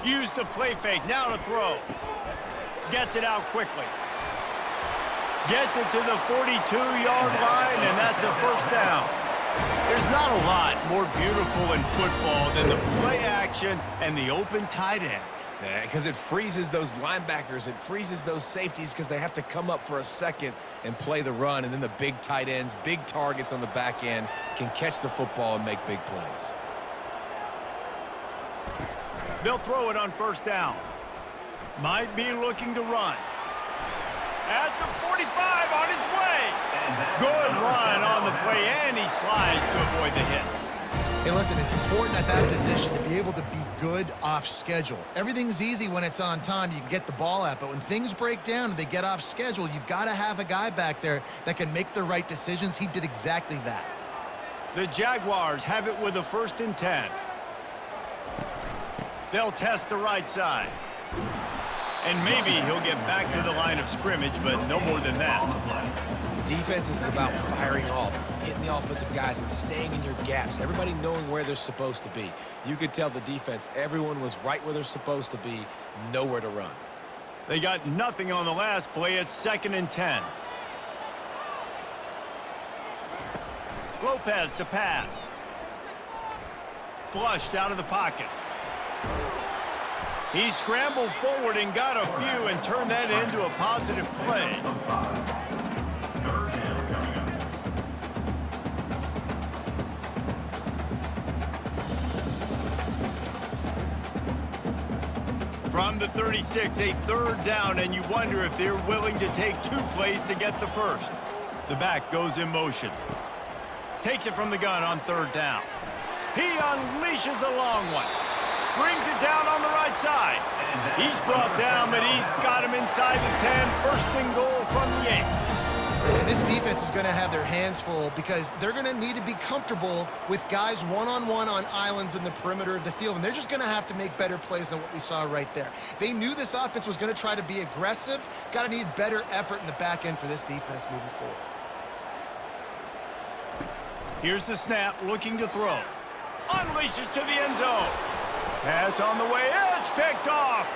Use the play fake, now to throw. Gets it out quickly. Gets it to the 42-yard line, and that's a first down. There's not a lot more beautiful in football than the play action and the open tight end. Because it freezes those linebackers. It freezes those safeties because they have to come up for a second and play the run. And then the big tight ends, big targets on the back end can catch the football and make big plays. They'll throw it on first down. Might be looking to run. At the 45 on his way. Good run on the play, and he slides to avoid the hit. Hey, listen, it's important at that position to be able to be good off schedule. Everything's easy when it's on time. You can get the ball out, but when things break down and they get off schedule, you've got to have a guy back there that can make the right decisions. He did exactly that. The Jaguars have it with a 1st and 10. They'll test the right side. And maybe he'll get back to the line of scrimmage, but no more than that. Defense is about firing off, hitting the offensive guys, and staying in your gaps. Everybody knowing where they're supposed to be. You could tell the defense, everyone was right where they're supposed to be, nowhere to run. They got nothing on the last play. It's 2nd and 10. Lopez to pass. Flushed out of the pocket. He scrambled forward and got a few and turned that into a positive play. From the 36, a 3rd down, and you wonder if they're willing to take 2 plays to get the first. The back goes in motion. Takes it from the gun on 3rd down. He unleashes a long one. Brings it down on the right side. He's brought down, but he's got him inside the 10. 1st and goal from the 8. And this defense is going to have their hands full because they're going to need to be comfortable with guys one-on-one on islands in the perimeter of the field, and they're just going to have to make better plays than what we saw right there. They knew this offense was going to try to be aggressive. Got to need better effort in the back end for this defense moving forward. Here's the snap, looking to throw. Unleashes to the end zone. Pass on the way, it's picked off.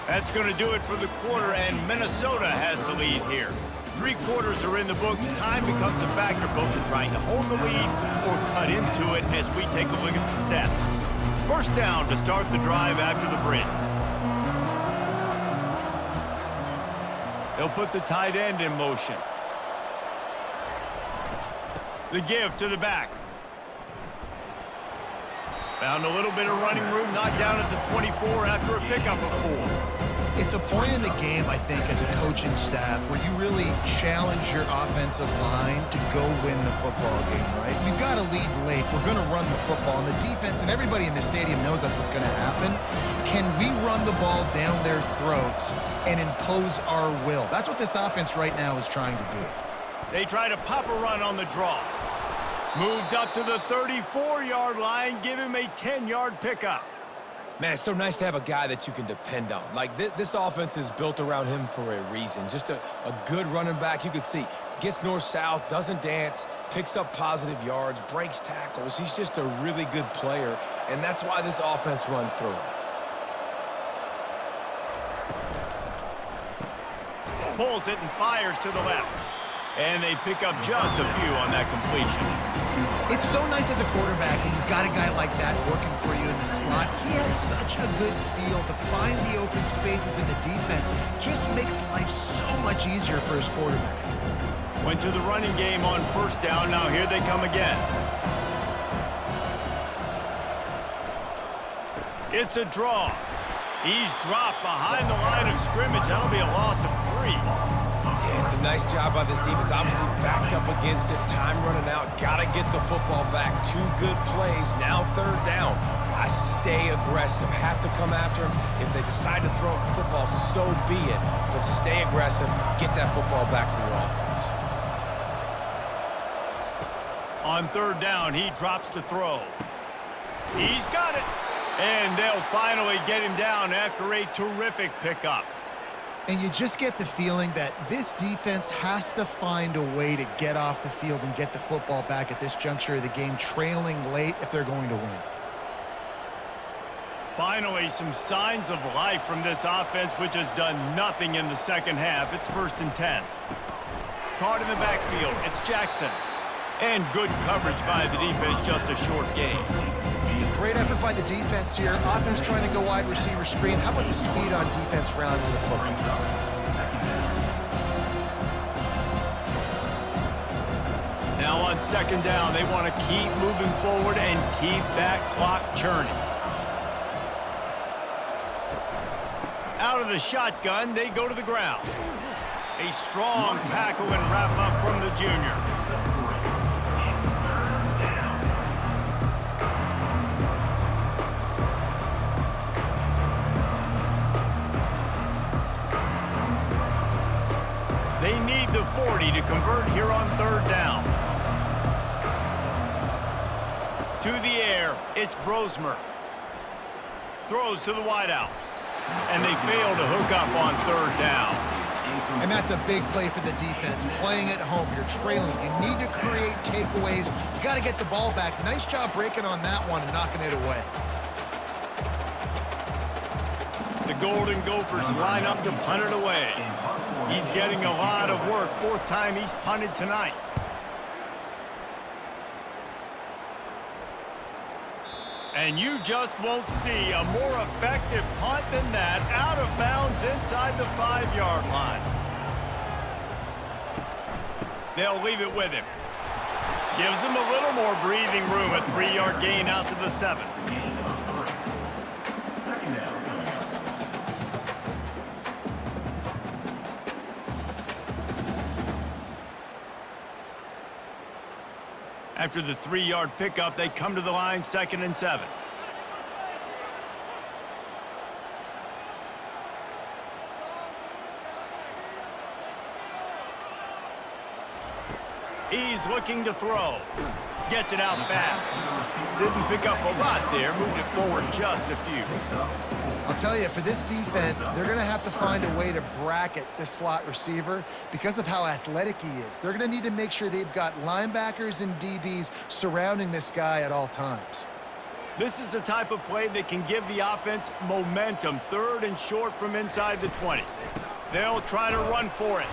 That's going to do it for the quarter, and Minnesota has the lead here. 3 quarters are in the books. Time becomes a factor both in trying to hold the lead or cut into it as we take a look at the stats. 1st down to start the drive after the break. They'll put the tight end in motion. The give to the back. Found a little bit of running room, not down at the 24 after a pickup of 4. It's a point in the game, I think, as a coaching staff where you really challenge your offensive line to go win the football game, right? You've got to lead late. We're going to run the football. And the defense and everybody in the stadium knows that's what's going to happen. Can we run the ball down their throats and impose our will? That's what this offense right now is trying to do. They try to pop a run on the draw. Moves up to the 34-yard line. Give him a 10-yard pickup. Man, it's so nice to have a guy that you can depend on. Like, this offense is built around him for a reason. Just a good running back. You can see, gets north-south, doesn't dance, picks up positive yards, breaks tackles. He's just a really good player, and that's why this offense runs through him. Pulls it and fires to the left. And they pick up just a few on that completion. It's so nice as a quarterback, and you've got a guy like that working for you in the slot. He has such a good feel to find the open spaces in the defense. Just makes life so much easier for his quarterback. Went to the running game on 1st down. Now here they come again. It's a draw. He's dropped behind the line of scrimmage. That'll be a loss of 3. Yeah, it's a nice job by this defense. Obviously backed up against it. Time running out. Got to get the football back. 2 good plays. Now 3rd down. Stay aggressive. Have to come after him. If they decide to throw the football, so be it. But stay aggressive. Get that football back for your offense. On third down, he drops to throw. He's got it. And they'll finally get him down after a terrific pickup. And you just get the feeling that this defense has to find a way to get off the field and get the football back at this juncture of the game, trailing late if they're going to win. Finally, some signs of life from this offense, which has done nothing in the second half. It's 1st and 10. Caught in the backfield. It's Jackson. And good coverage by the defense, just a short gain. Great effort by the defense here. Offense trying to go wide receiver screen. How about the speed on defense rounding the football? Now on 2nd down, they want to keep moving forward and keep that clock churning. Out of the shotgun, they go to the ground. A strong tackle and wrap up from the junior. They need the 40 to convert here on 3rd down. To the air, it's Brosmer. Throws to the wideout. And they fail to hook up on 3rd down. And that's a big play for the defense. Playing at home, you're trailing. You need to create takeaways. You got to get the ball back. Nice job breaking on that one and knocking it away. The Golden Gophers line up to punt it away. He's getting a lot of work. 4th time he's punted tonight. And you just won't see a more effective punt than that, out of bounds inside the 5-yard line. They'll leave it with him. Gives him a little more breathing room, a 3-yard gain out to the 7. After the 3-yard pickup, they come to the line, 2nd and 7. He's looking to throw. Gets it out fast. Didn't pick up a lot there, moved it forward just a few. I'll tell you, for this defense, they're going to have to find a way to bracket this slot receiver because of how athletic he is. They're going to need to make sure they've got linebackers and DBs surrounding this guy at all times. This is the type of play that can give the offense momentum. 3rd and short from inside the 20. They'll try to run for it.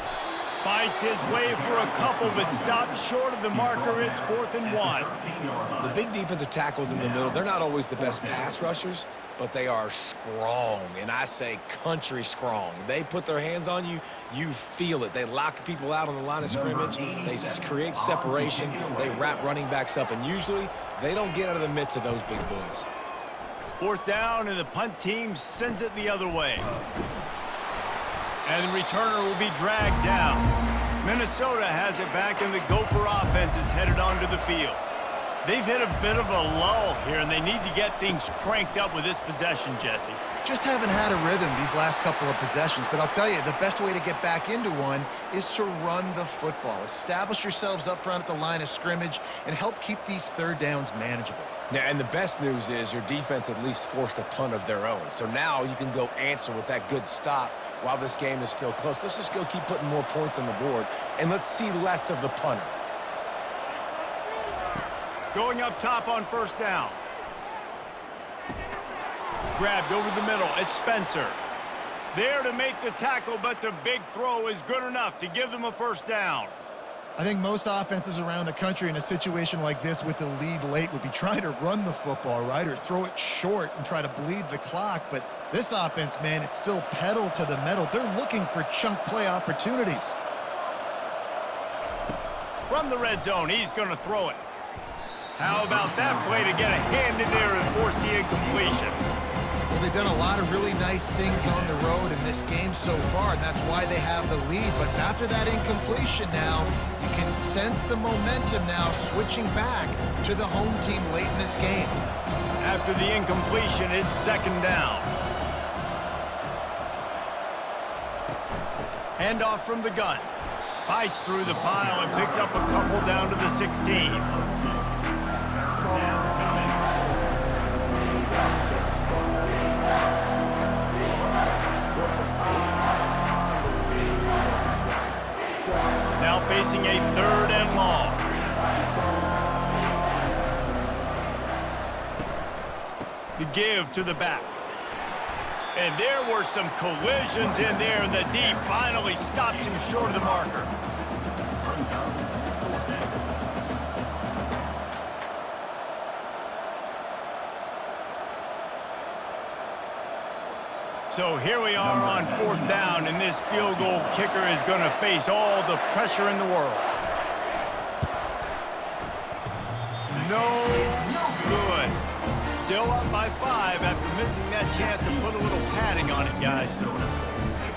Fights his way for a couple, but stops short of the marker. It's 4th and 1. The big defensive tackles in the middle, they're not always the best pass rushers, but they are strong, and I say country strong. They put their hands on you, you feel it. They lock people out on the line of scrimmage. They create separation. They wrap running backs up, and usually they don't get out of the midst of those big boys. 4th down, and the punt team sends it the other way. And the returner will be dragged down. Minnesota has it back, and the Gopher offense is headed onto the field. They've hit a bit of a lull here, and they need to get things cranked up with this possession, Jesse. Just haven't had a rhythm these last couple of possessions, but I'll tell you, the best way to get back into one is to run the football. Establish yourselves up front at the line of scrimmage and help keep these 3rd downs manageable. Yeah, and the best news is your defense at least forced a punt of their own. So now you can go answer with that good stop while this game is still close. Let's just go keep putting more points on the board, and let's see less of the punter. Going up top on 1st down. Grabbed over the middle. It's Spencer. There to make the tackle, but the big throw is good enough to give them a 1st down. I think most offenses around the country in a situation like this with the lead late would be trying to run the football, right, or throw it short and try to bleed the clock. But this offense, man, it's still pedal to the metal. They're looking for chunk play opportunities. From the red zone, he's going to throw it. How about that play to get a hand in there and force the incompletion? Well, they've done a lot of really nice things on the road in this game so far, and that's why they have the lead. But after that incompletion now, you can sense the momentum now switching back to the home team late in this game. After After the incompletion, it's second down. Handoff from the gun. Fights through the pile and picks up a couple down to the 16. Now facing a third and long. The give to the back. And there were some collisions in there, and the D finally stops him short of the marker. So here we are on fourth down, and this field goal kicker is going to face all the pressure in the world. No good. Still up by 5 after missing that chance to put a little padding on it, guys.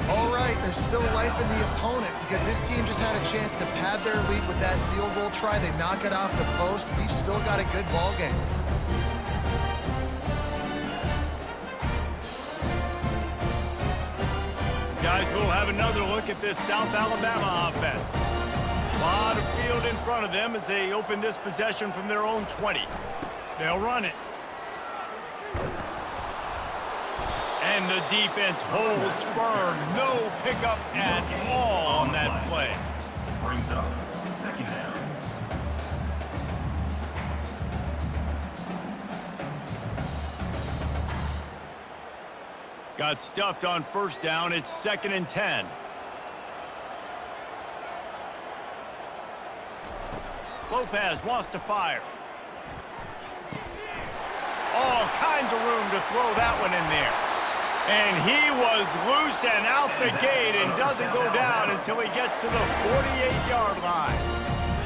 All right, there's still life in the opponent because this team just had a chance to pad their lead with that field goal try. They knock it off the post. We've still got a good ball game. Guys, we'll have another look at this South Alabama offense. A lot of field in front of them as they open this possession from their own 20. They'll run it. And the defense holds firm. No pickup at all on that play. Brings up second down. Got stuffed on first down. It's 2nd and 10. Lopez wants to fire. All kinds of room to throw that one in there. And he was loose and out the gate and doesn't go down until he gets to the 48-yard line.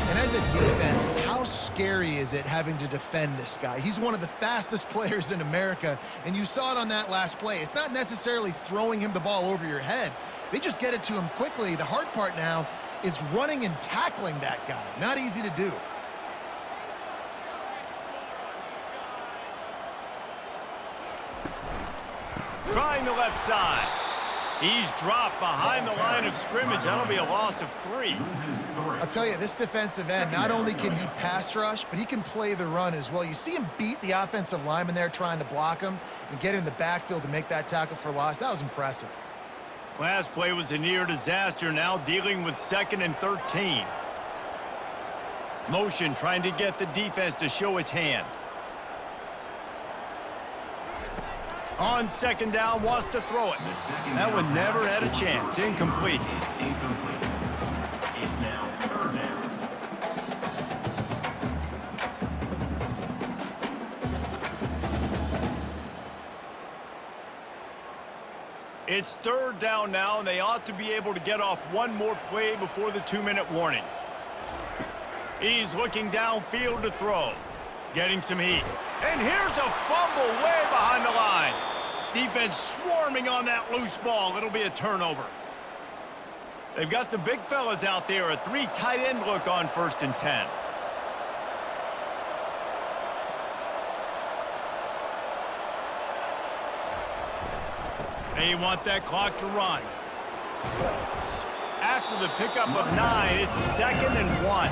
And as a defense, how scary is it having to defend this guy? He's one of the fastest players in America, and you saw it on that last play. It's not necessarily throwing him the ball over your head. They just get it to him quickly. The hard part now is running and tackling that guy. Not easy to do. Trying the left side. He's dropped behind the line of scrimmage. That'll be a loss of 3. I'll tell you, this defensive end, not only can he pass rush, but he can play the run as well. You see him beat the offensive lineman there trying to block him and get in the backfield to make that tackle for loss. That was impressive. Last play was a near disaster, now dealing with 2nd and 13. Motion trying to get the defense to show his hand. On 2nd down, wants to throw it. That one never had a chance. Incomplete. Incomplete. It's now 3rd down. It's 3rd down now, and they ought to be able to get off one more play before the 2-minute warning. He's looking downfield to throw. Getting some heat. And here's a fumble way behind the line. Defense swarming on that loose ball. It'll be a turnover. They've got the big fellas out there. A 3 tight end look on 1st and 10. They want that clock to run. After the pickup of 9, it's 2nd and 1.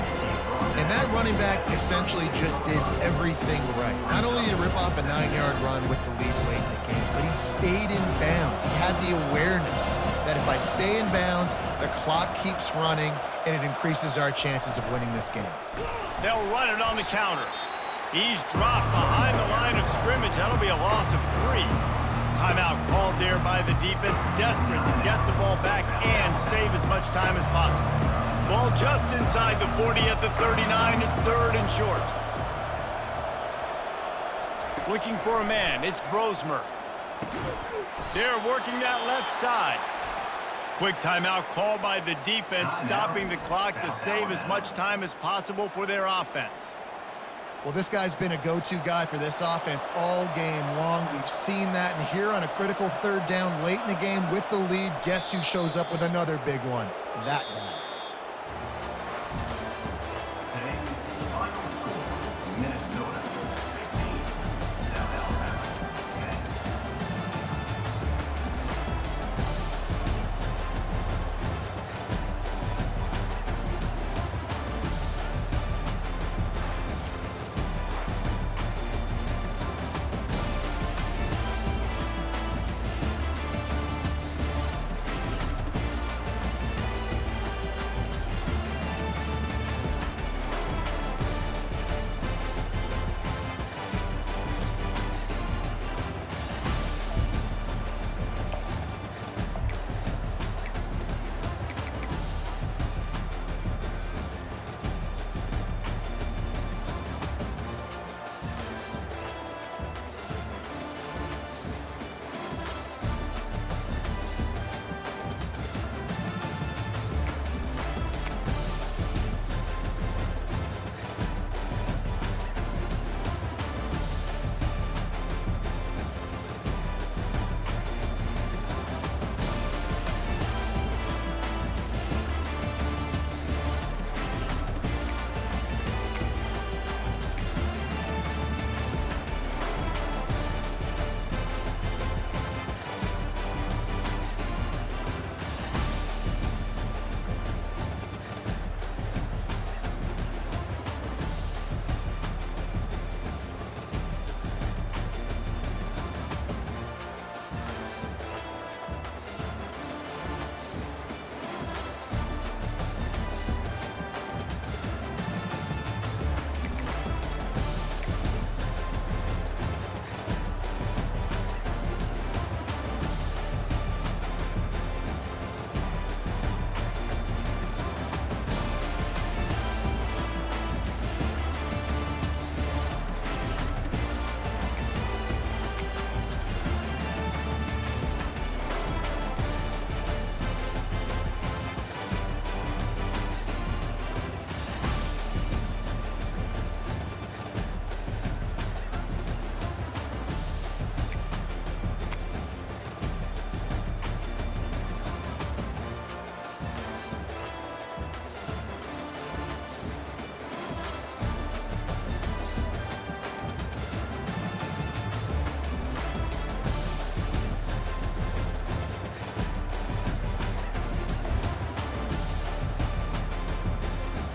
And that running back essentially just did everything right. Not only did he rip off a 9-yard run with the lead late in the game, but he stayed in bounds. He had the awareness that if I stay in bounds, the clock keeps running, and it increases our chances of winning this game. They'll run it on the counter. He's dropped behind the line of scrimmage. That'll be a loss of 3. Timeout called there by the defense, desperate to get the ball back and save as much time as possible. Ball just inside the 40 at the 39. It's 3rd and short. Looking for a man. It's Brosmer. They're working that left side. Quick timeout called by the defense, stopping the clock to save as much time as possible for their offense. Well, this guy's been a go-to guy for this offense all game long. We've seen that, and here on a critical 3rd down late in the game with the lead, guess who shows up with another big one? That guy.